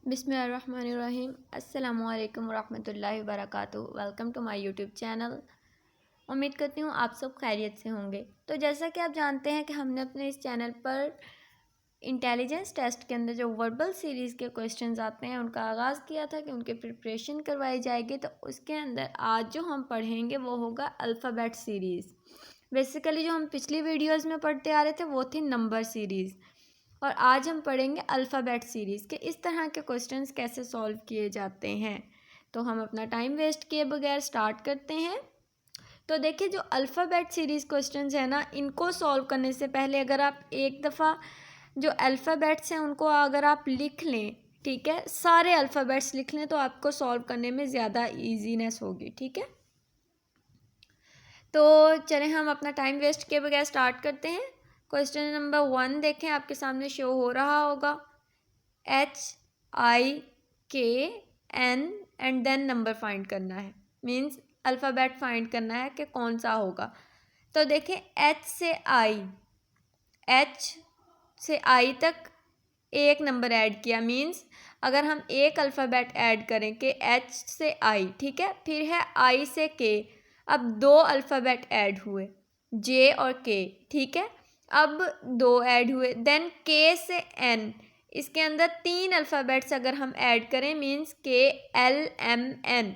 बिस्मिल्लाहिर्रहमानिर्रहीम। अस्सलामुअलैकुम वरहमतुल्लाहि वबरकातुहू। Welcome to my YouTube channel. उम्मीद करती हूँ आप सब खैरियत से होंगे। तो जैसा कि आप जानते हैं कि हमने अपने इस चैनल पर इंटेलिजेंस टेस्ट के अंदर जो वर्बल सीरीज़ के क्वेश्चंस आते हैं उनका आगाज़ किया था कि उनके प्रिपरेशन करवाई जाएगी। तो उसके अंदर आज जो हम पढ़ेंगे वो होगा अल्फ़ाबेट सीरीज़। बेसिकली जो हम पिछली वीडियोज़ में पढ़ते आ रहे थे वो थी नंबर सीरीज़, और आज हम पढ़ेंगे अल्फ़ाबेट सीरीज़ के इस तरह के क्वेश्चंस कैसे सॉल्व किए जाते हैं। तो हम अपना टाइम वेस्ट किए बगैर स्टार्ट करते हैं। तो देखिए, जो अल्फ़ाबेट सीरीज़ क्वेश्चंस है ना, इनको सॉल्व करने से पहले अगर आप एक दफ़ा जो अल्फ़ाबेट्स हैं उनको अगर आप लिख लें, ठीक है, सारे अल्फ़ाबेट्स लिख लें तो आपको सॉल्व करने में ज़्यादा ईजीनेस होगी। ठीक है, तो चलें हम अपना टाइम वेस्ट किए बगैर स्टार्ट करते हैं। क्वेश्चन नंबर 1 देखें, आपके सामने शो हो रहा होगा। HIKN and then number find करना है, मीन्स अल्फ़ाबेट फाइंड करना है कि कौन सा होगा। तो देखें, H से I तक एक नंबर ऐड किया, मीन्स अगर हम एक अल्फ़ाबेट ऐड करें कि H से I, ठीक है, फिर है I से K, अब दो अल्फ़ाबेट ऐड हुए J और K, ठीक है, अब दो ऐड हुए। देन K से N, इसके अंदर तीन अल्फ़ाबेट्स अगर हम ऐड करें मीन्स KLMN,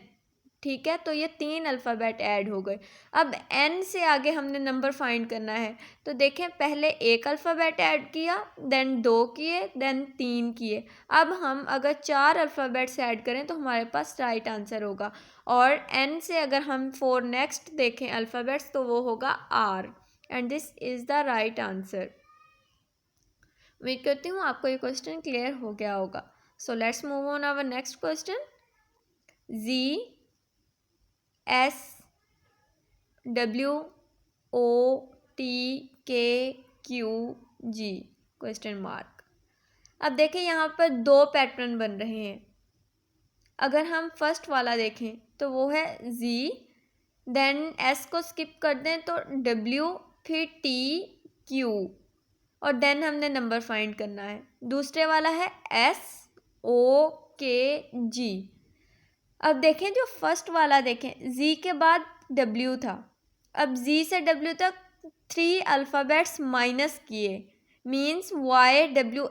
ठीक है, तो ये तीन अल्फ़ाबेट ऐड हो गए। अब N से आगे हमने नंबर फाइंड करना है। तो देखें, पहले एक अल्फ़ाबेट ऐड किया, देन दो किए, देन तीन किए। अब हम अगर चार अल्फ़ाबेट्स ऐड करें तो हमारे पास राइट आंसर होगा। और N से अगर हम फोर नेक्स्ट देखें अल्फ़ाबेट्स तो वो होगा R, and this is the right answer. उम्मीद करती हूँ आपको ये क्वेश्चन क्लियर हो गया होगा। So let's move on our next question. ZSWOTKQG question mark. अब देखें, यहाँ पर दो पैटर्न बन रहे हैं। अगर हम फर्स्ट वाला देखें तो वो है Z, देन S को स्किप कर दें तो W, फिर T Q, और देन हमने नंबर फाइंड करना है। दूसरे वाला है SOKG। अब देखें, जो फर्स्ट वाला देखें, Z के बाद W था, अब Z से W तक थ्री अल्फ़ाबेट्स माइनस किए, मीन्स YW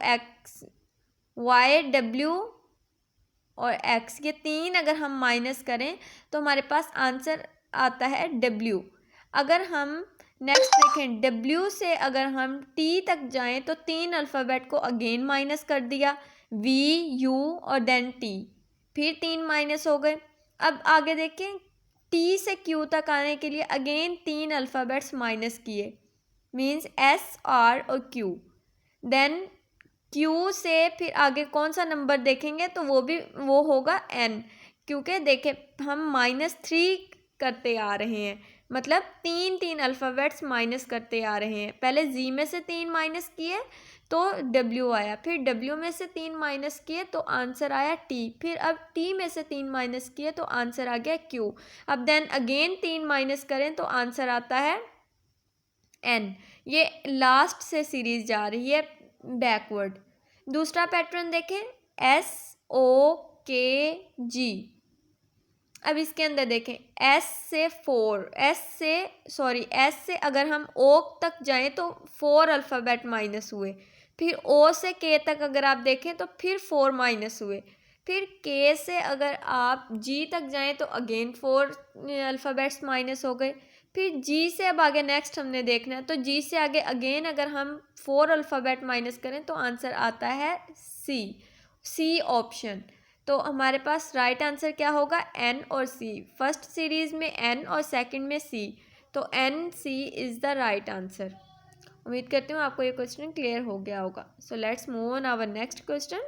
और X, ये तीन अगर हम माइनस करें तो हमारे पास आंसर आता है W। अगर हम नेक्स्ट देखें, W से अगर हम T तक जाएं तो तीन अल्फ़ाबेट को अगेन माइनस कर दिया, V U और देन T, फिर तीन माइनस हो गए। अब आगे देखें, T से Q तक आने के लिए अगेन तीन अल्फ़ाबेट्स माइनस किए, मीन्स S R और Q। देन Q से फिर आगे कौन सा नंबर देखेंगे तो वो होगा N, क्योंकि देखें हम -3 करते आ रहे हैं, मतलब तीन तीन अल्फ़ाबेट्स माइनस करते आ रहे हैं। पहले Z में से तीन माइनस किए तो W आया, फिर W में से तीन माइनस किए तो आंसर आया T, फिर अब T में से तीन माइनस किए तो आंसर आ गया Q। अब देन अगेन तीन माइनस करें तो आंसर आता है N। ये लास्ट से सीरीज़ जा रही है बैकवर्ड। दूसरा पैटर्न देखें, SOKG। अब इसके अंदर देखें, S से अगर हम O तक जाएं तो फोर अल्फ़ाबेट माइनस हुए, फिर O से K तक अगर आप देखें तो फिर फोर माइनस हुए, फिर K से अगर आप G तक जाएं तो अगेन फोर अल्फ़ाबेट्स माइनस हो गए, फिर G से अब आगे नेक्स्ट हमने देखना है। तो G से आगे अगेन अगर हम फोर अल्फ़ाबेट माइनस करें तो आंसर आता है सी ऑप्शन। तो हमारे पास राइट आंसर क्या होगा, N और C। फर्स्ट सीरीज़ में N और सेकंड में C, तो NC is the right answer. उम्मीद करती हूँ आपको ये क्वेश्चन क्लियर हो गया होगा। So let's move on our next question.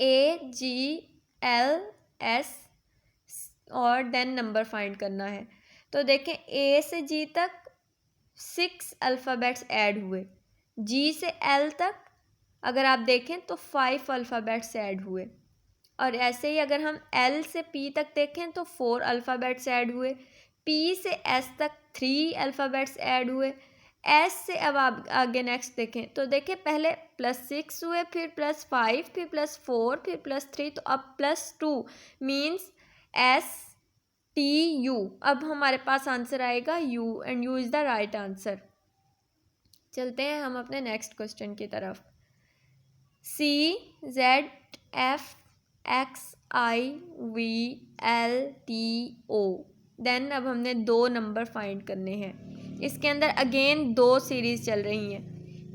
AGLS और देन नंबर फाइंड करना है। तो देखें, A से G तक 6 अल्फ़ाबेट्स ऐड हुए, G से L तक अगर आप देखें तो 5 अल्फ़ाबेट्स ऐड हुए, और ऐसे ही अगर हम L से P तक देखें तो 4 अल्फ़ाबेट्स ऐड हुए, P से S तक 3 अल्फ़ाबेट्स ऐड हुए, एस से अब आप आगे नेक्स्ट देखें तो देखें पहले +6 हुए, फिर +5, फिर +4, फिर +3, तो अब +2 मीन्स STU। अब हमारे पास आंसर आएगा U and U is the right answer. चलते हैं हम अपने नेक्स्ट क्वेश्चन की तरफ। CZFXIVLTO। देन अब हमने 2 नंबर फाइंड करने हैं। इसके अंदर अगेन 2 सीरीज चल रही हैं।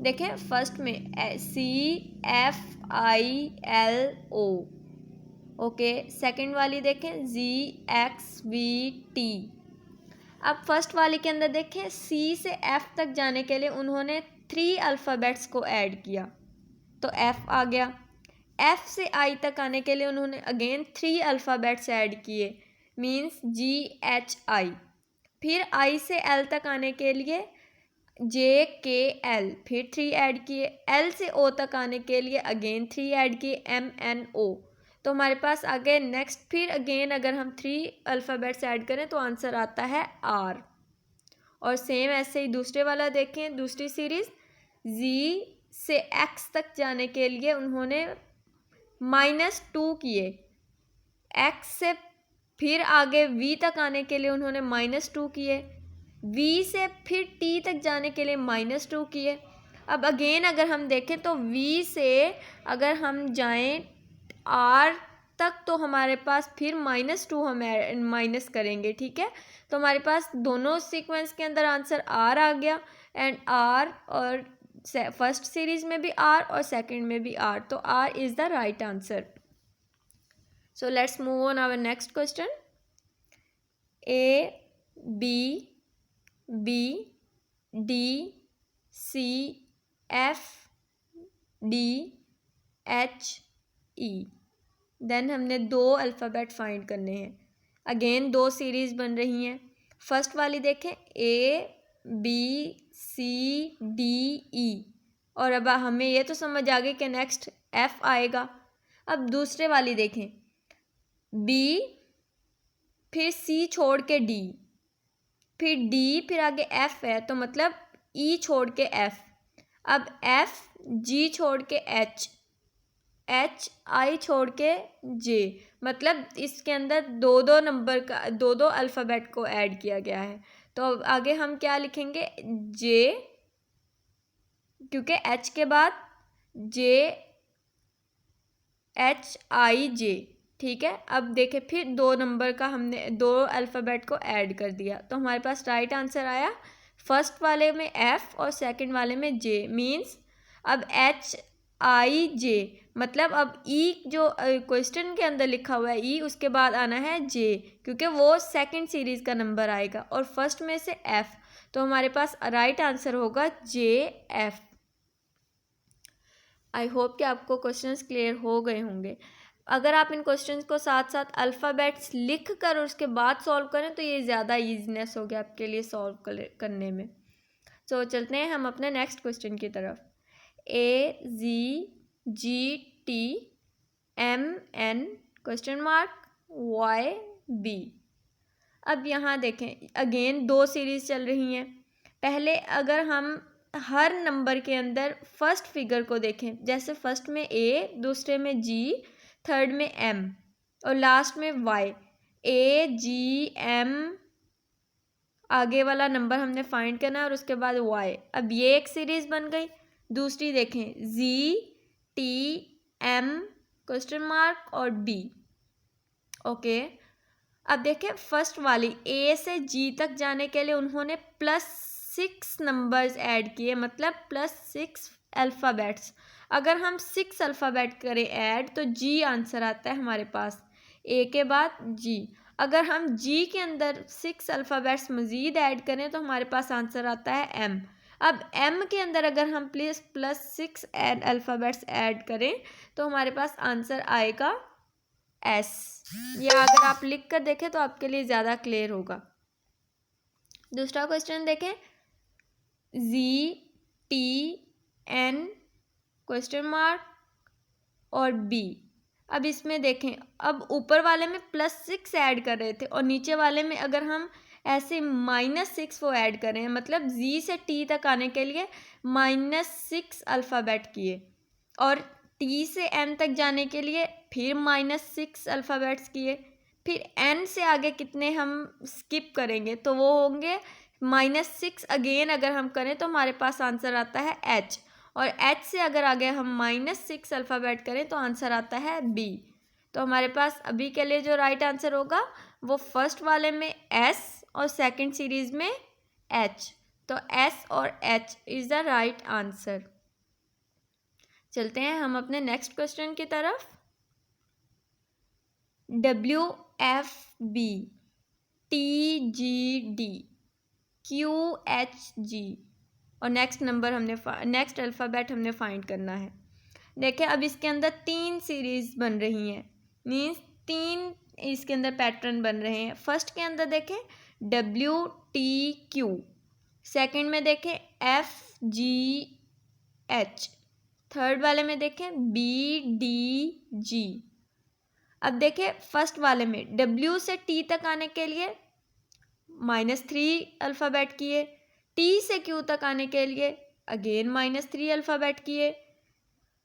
देखें फर्स्ट में CFILO, ओके। सेकंड वाली देखें ZXVT। अब फर्स्ट वाले के अंदर देखें C से F तक जाने के लिए उन्होंने 3 अल्फ़ाबेट्स को ऐड किया, तो F आ गया। F से I तक आने के लिए उन्होंने अगेन 3 अल्फ़ाबेट्स ऐड किए, मीन्स GHI। फिर I से L तक आने के लिए JKL, फिर 3 ऐड किए। L से O तक आने के लिए अगेन 3 ऐड किए, MNO। तो हमारे पास आगे नेक्स्ट फिर अगेन अगर हम 3 अल्फ़ाबेट्स ऐड करें तो आंसर आता है R। और सेम ऐसे ही दूसरे वाला देखें, दूसरी सीरीज़ Z से X तक जाने के लिए उन्होंने -2 किए, X से फिर आगे V तक आने के लिए उन्होंने -2 किए, V से फिर T तक जाने के लिए -2 किए। अब अगेन अगर हम देखें तो V से अगर हम जाएं R तक तो हमारे पास फिर -2 हम माइनस करेंगे, ठीक है। तो हमारे पास दोनों सीक्वेंस के अंदर आंसर R आ गया एंड R, और फर्स्ट सीरीज़ में भी R और सेकंड में भी R, तो R is the right answer. So let's move on our next question. ABBDCFDHE। Then हमने 2 अल्फ़ाबेट फाइंड करने हैं। अगेन 2 सीरीज़ बन रही हैं। फर्स्ट वाली देखें ABCDE, और अब हमें ये तो समझ आ गई कि नेक्स्ट F आएगा। अब दूसरे वाली देखें B, फिर C छोड़ के D, फिर D, फिर आगे F है, तो मतलब E छोड़ के F। अब F, G छोड़ के H, H I छोड़ के J, मतलब इसके अंदर 2-2 नंबर का 2-2 अल्फ़ाबेट को ऐड किया गया है। तो अब आगे हम क्या लिखेंगे J, क्योंकि H के बाद JHIJ, ठीक है। अब देखें फिर 2 नंबर का हमने 2 अल्फ़ाबेट को ऐड कर दिया, तो हमारे पास राइट आंसर आया फर्स्ट वाले में F और सेकंड वाले में J, मीन्स अब HIJ, मतलब अब E जो क्वेश्चन के अंदर लिखा हुआ है E, उसके बाद आना है J, क्योंकि वो सेकंड सीरीज़ का नंबर आएगा और फर्स्ट में से F, तो हमारे पास राइट आंसर होगा JF। आई होप कि आपको क्वेश्चंस क्लियर हो गए होंगे। अगर आप इन क्वेश्चंस को साथ साथ अल्फ़ाबेट्स लिख कर और उसके बाद सॉल्व करें तो ये ज़्यादा ईजीनेस हो गया आपके लिए सॉल्व करने में। सो चलते हैं हम अपने नेक्स्ट क्वेश्चन की तरफ। AZGTMN?YB। अब यहाँ देखें अगेन 2 सीरीज़ चल रही हैं। पहले अगर हम हर नंबर के अंदर फर्स्ट फिगर को देखें, जैसे फर्स्ट में A, दूसरे में G, थर्ड में M और लास्ट में Y, AGM आगे वाला नंबर हमने फाइंड करना है और उसके बाद Y। अब ये एक सीरीज़ बन गई। दूसरी देखें ZTM और B, ओके। अब देखें फर्स्ट वाली A से G तक जाने के लिए उन्होंने +6 नंबर्स ऐड किए, मतलब +6 अल्फ़ाबेट्स। अगर हम 6 अल्फ़ाबेट करें ऐड तो G आंसर आता है हमारे पास, A के बाद G। अगर हम G के अंदर 6 अल्फ़ाबेट्स मज़ीद ऐड करें तो हमारे पास आंसर आता है M। अब M के अंदर अगर हम +6 अल्फ़ाबेट्स ऐड करें तो हमारे पास आंसर आएगा S। या अगर आप लिख कर देखें तो आपके लिए ज़्यादा क्लियर होगा। दूसरा क्वेश्चन देखें ZTN और B। अब इसमें देखें अब ऊपर वाले में +6 ऐड कर रहे थे और नीचे वाले में अगर हम ऐसे -6 वो ऐड कर रहे हैं, मतलब जी से टी तक आने के लिए -6 अल्फ़ाबेट किए, और टी से एन तक जाने के लिए फिर -6 अल्फ़ाबेट्स किए, फिर एन से आगे कितने हम स्किप करेंगे तो वो होंगे -6 अगेन। अगर हम करें तो हमारे पास आंसर आता है एच, और एच से अगर आगे हम -6 अल्फ़ाबेट करें तो आंसर आता है बी। तो हमारे पास अभी के लिए जो राइट आंसर होगा वो फर्स्ट वाले में एस और सेकंड सीरीज में एच। तो एस और H is the right answer. चलते हैं हम अपने नेक्स्ट क्वेश्चन की तरफ। WFB, TGD, QHG और नेक्स्ट अल्फ़ाबेट हमने फाइंड करना है। देखिए अब इसके अंदर 3 सीरीज बन रही हैं, मीन्स 3 इसके अंदर पैटर्न बन रहे हैं। फर्स्ट के अंदर देखें WTQ, सेकंड में देखें FGH, थर्ड वाले में देखें BDG। अब देखें फर्स्ट वाले में W से T तक आने के लिए -3 अल्फ़ाबेट किए, T से Q तक आने के लिए अगेन -3 अल्फ़ाबेट किए,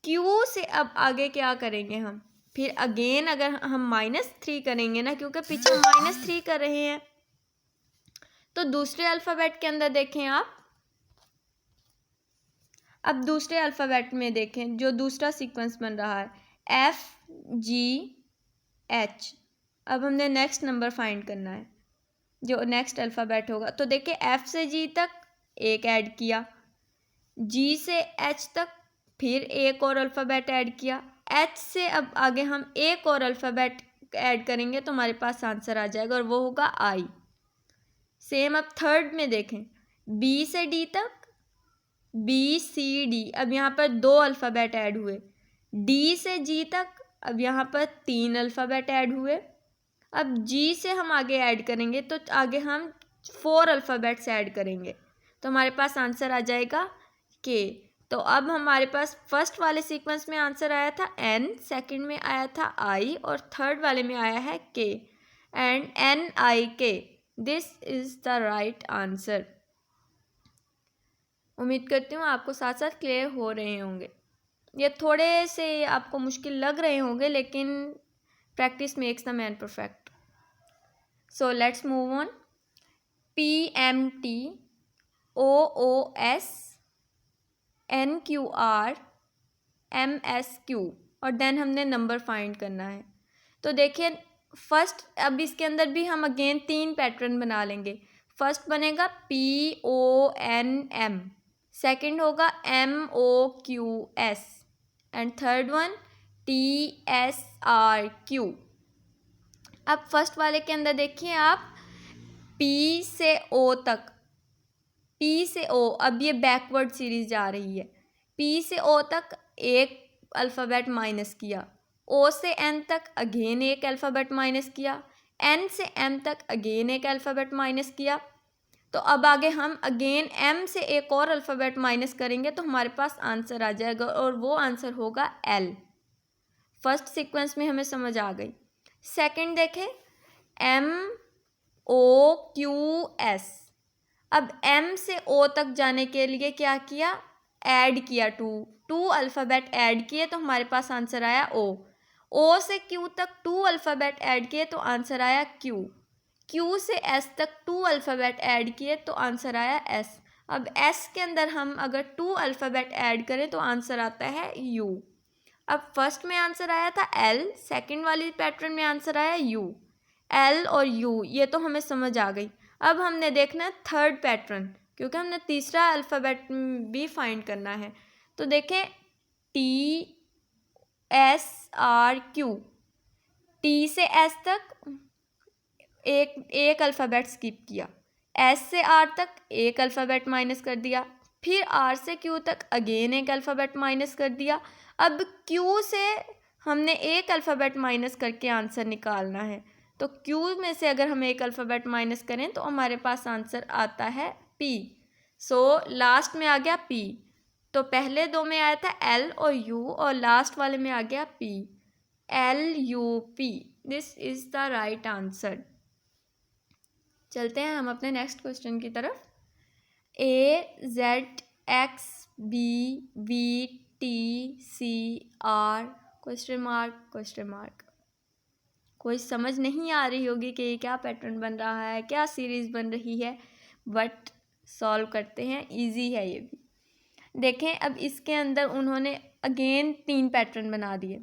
Q से अब आगे क्या करेंगे हम, फिर अगेन अगर हम -3 करेंगे ना, क्योंकि पीछे -3 कर रहे हैं। तो दूसरे अल्फ़ाबेट के अंदर देखें आप, अब दूसरे अल्फ़ाबेट में देखें जो दूसरा सीक्वेंस बन रहा है FGH। अब हमने नेक्स्ट नंबर फाइंड करना है जो नेक्स्ट अल्फ़ाबेट होगा। तो देखिए F से G तक एक ऐड किया, G से H तक फिर एक और अल्फ़ाबेट ऐड किया, H से अब आगे हम एक और अल्फ़ाबेट ऐड करेंगे तो हमारे पास आंसर आ जाएगा और वो होगा I। सेम अब थर्ड में देखें B से D तक BCD, अब यहाँ पर 2 अल्फ़ाबेट ऐड हुए, D से G तक अब यहाँ पर 3 अल्फ़ाबेट ऐड हुए। अब G से हम आगे ऐड करेंगे तो आगे हम 4 अल्फ़ाबेट्स ऐड करेंगे तो हमारे पास आंसर आ जाएगा K। तो अब हमारे पास फर्स्ट वाले सीक्वेंस में आंसर आया था N, सेकंड में आया था I और थर्ड वाले में आया है K, and NIK, this is the right answer. उम्मीद करती हूँ आपको साथ साथ क्लियर हो रहे होंगे। ये थोड़े से आपको मुश्किल लग रहे होंगे, लेकिन practice makes the man perfect. So let's move on. PMT, OOS, NQR, MSQ और देन हमने नंबर फाइंड करना है। तो देखिए फर्स्ट, अब इसके अंदर भी हम अगेन 3 पैटर्न बना लेंगे। फर्स्ट बनेगा PONM, सेकंड होगा MOQS and third one TSRQ। अब फर्स्ट वाले के अंदर देखिए आप P से O तक, P से O, अब ये बैकवर्ड सीरीज जा रही है। P से O तक एक अल्फ़ाबेट माइनस किया, O से N तक अगेन एक अल्फ़ाबेट माइनस किया, N से M तक अगेन एक अल्फ़ाबेट माइनस किया। तो अब आगे हम अगेन M से एक और अल्फ़ाबेट माइनस करेंगे तो हमारे पास आंसर आ जाएगा और वो आंसर होगा L। फर्स्ट सीक्वेंस में हमें समझ आ गई। सेकंड देखें MOQS, अब M से O तक जाने के लिए क्या किया, ऐड किया, 2 अल्फ़ाबेट ऐड किए तो हमारे पास आंसर आया O से Q तक 2 अल्फ़ाबेट ऐड किए तो आंसर आया Q से S तक 2 अल्फ़ाबेट ऐड किए तो आंसर आया S। अब S के अंदर हम अगर 2 अल्फ़ाबेट ऐड करें तो आंसर आता है U। अब फर्स्ट में आंसर आया था L, सेकंड वाली पैटर्न में आंसर आया U। L और U ये तो हमें समझ आ गई। अब हमने देखना है थर्ड पैटर्न, क्योंकि हमने तीसरा अल्फ़ाबेट भी फाइंड करना है। तो देखें TSRQ, T से S तक एक अल्फ़ाबेट स्किप किया, S से R तक एक अल्फ़ाबेट माइनस कर दिया, फिर R से Q तक अगेन एक अल्फ़ाबेट माइनस कर दिया। अब Q से हमने एक अल्फ़ाबेट माइनस करके आंसर निकालना है। तो Q में से अगर हम एक अल्फ़ाबेट माइनस करें तो हमारे पास आंसर आता है P। सो लास्ट में आ गया P। तो पहले 2 में आया था L और U और लास्ट वाले में आ गया P, LUP। This is the right answer. चलते हैं हम अपने नेक्स्ट क्वेश्चन की तरफ। AZXBVTCR question mark. कोई समझ नहीं आ रही होगी कि ये क्या पैटर्न बन रहा है, क्या सीरीज़ बन रही है, बट सॉल्व करते हैं, इजी है ये भी। देखें अब इसके अंदर उन्होंने अगेन 3 पैटर्न बना दिए।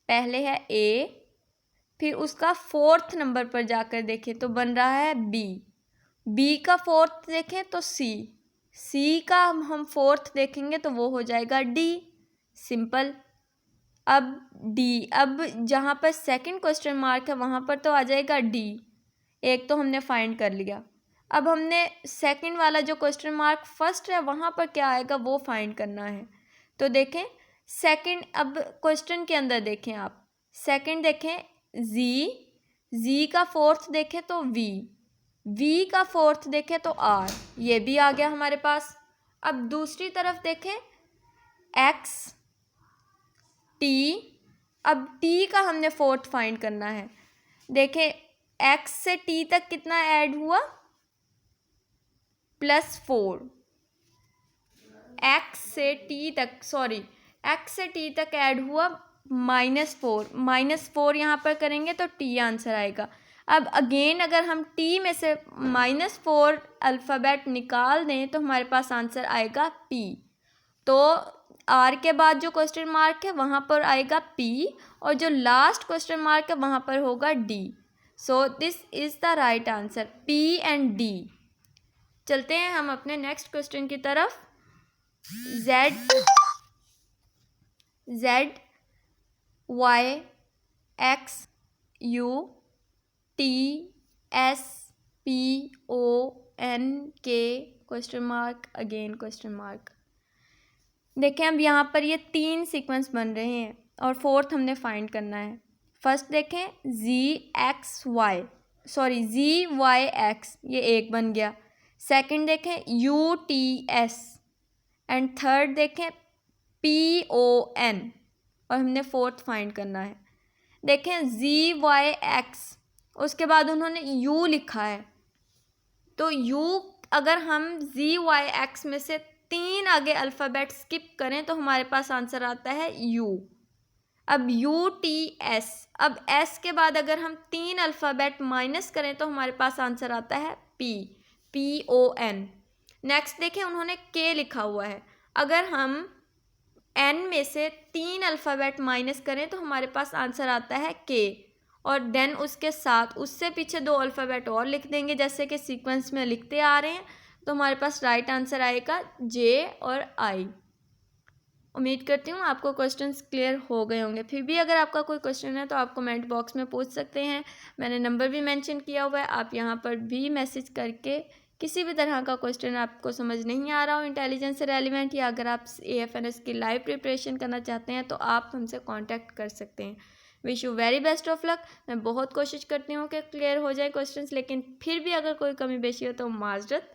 पहले है A, फिर उसका 4th नंबर पर जाकर देखें तो बन रहा है B का 4th देखें तो C का हम 4th देखेंगे तो वो हो जाएगा D, सिंपल। अब D, अब जहाँ पर सेकंड क्वेश्चन मार्क है वहाँ पर तो आ जाएगा D, एक तो हमने फाइंड कर लिया। अब हमने सेकंड वाला जो क्वेश्चन मार्क फर्स्ट है वहाँ पर क्या आएगा वो फाइंड करना है। तो देखें सेकंड, अब क्वेश्चन के अंदर देखें आप, सेकंड देखें Z का 4th देखें तो V का 4th देखें तो R, ये भी आ गया हमारे पास। अब दूसरी तरफ देखें X T, अब T का हमने 4th फाइंड करना है। देखें X से T तक कितना ऐड हुआ, +4। X से T तक ऐड हुआ -4 यहाँ पर करेंगे तो T आंसर आएगा। अब अगेन अगर हम T में से -4 अल्फ़ाबेट निकाल दें तो हमारे पास आंसर आएगा P। तो R के बाद जो क्वेश्चन मार्क है वहाँ पर आएगा P, और जो लास्ट क्वेश्चन मार्क है वहाँ पर होगा D। So this is the right answer, P and D। चलते हैं हम अपने नेक्स्ट क्वेश्चन की तरफ। ZYXUTSPONK again question mark. देखें अब यहाँ पर ये 3 सीक्वेंस बन रहे हैं और 4th हमने फाइंड करना है। फर्स्ट देखें ZYX, ये एक बन गया। सेकंड देखें UTS एंड थर्ड देखें PON, और हमने 4th फाइंड करना है। देखें ZYX, उसके बाद उन्होंने U लिखा है, तो U अगर हम ZYX में से 3 आगे अल्फ़ाबेट स्किप करें तो हमारे पास आंसर आता है U। अब UTS, अब S के बाद अगर हम 3 अल्फ़ाबेट माइनस करें तो हमारे पास आंसर आता है PON। नेक्स्ट देखें उन्होंने K लिखा हुआ है, अगर हम N में से 3 अल्फ़ाबेट माइनस करें तो हमारे पास आंसर आता है K, और देन उसके साथ उससे पीछे 2 अल्फ़ाबेट और लिख देंगे जैसे कि सीक्वेंस में लिखते आ रहे हैं, तो हमारे पास राइट आंसर आएगा J और I। उम्मीद करती हूँ आपको क्वेश्चंस क्लियर हो गए होंगे। फिर भी अगर आपका कोई क्वेश्चन है तो आप कमेंट बॉक्स में पूछ सकते हैं, मैंने नंबर भी मेंशन किया हुआ है, आप यहाँ पर भी मैसेज करके किसी भी तरह का क्वेश्चन आपको समझ नहीं आ रहा हो इंटेलिजेंस से रेलिवेंट, या अगर आप AFNS की लाइव प्रिपरेशन करना चाहते हैं तो आप हमसे कांटेक्ट कर सकते हैं। Wish you very best of luck. मैं बहुत कोशिश करती हूँ कि क्लियर हो जाए क्वेश्चंस, लेकिन फिर भी अगर कोई कमी बेशी हो तो माजरत।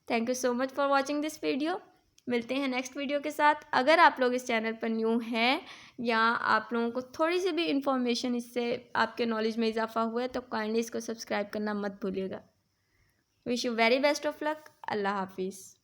Thank you so much for watching this video. मिलते हैं नेक्स्ट वीडियो के साथ। अगर आप लोग इस चैनल पर न्यू हैं या आप लोगों को थोड़ी सी भी इन्फॉर्मेशन इससे आपके नॉलेज में इजाफा हुआ है तो काइंडली इसको सब्सक्राइब करना मत भूलिएगा। Wish you very best of luck. अल्लाह हाफिज़।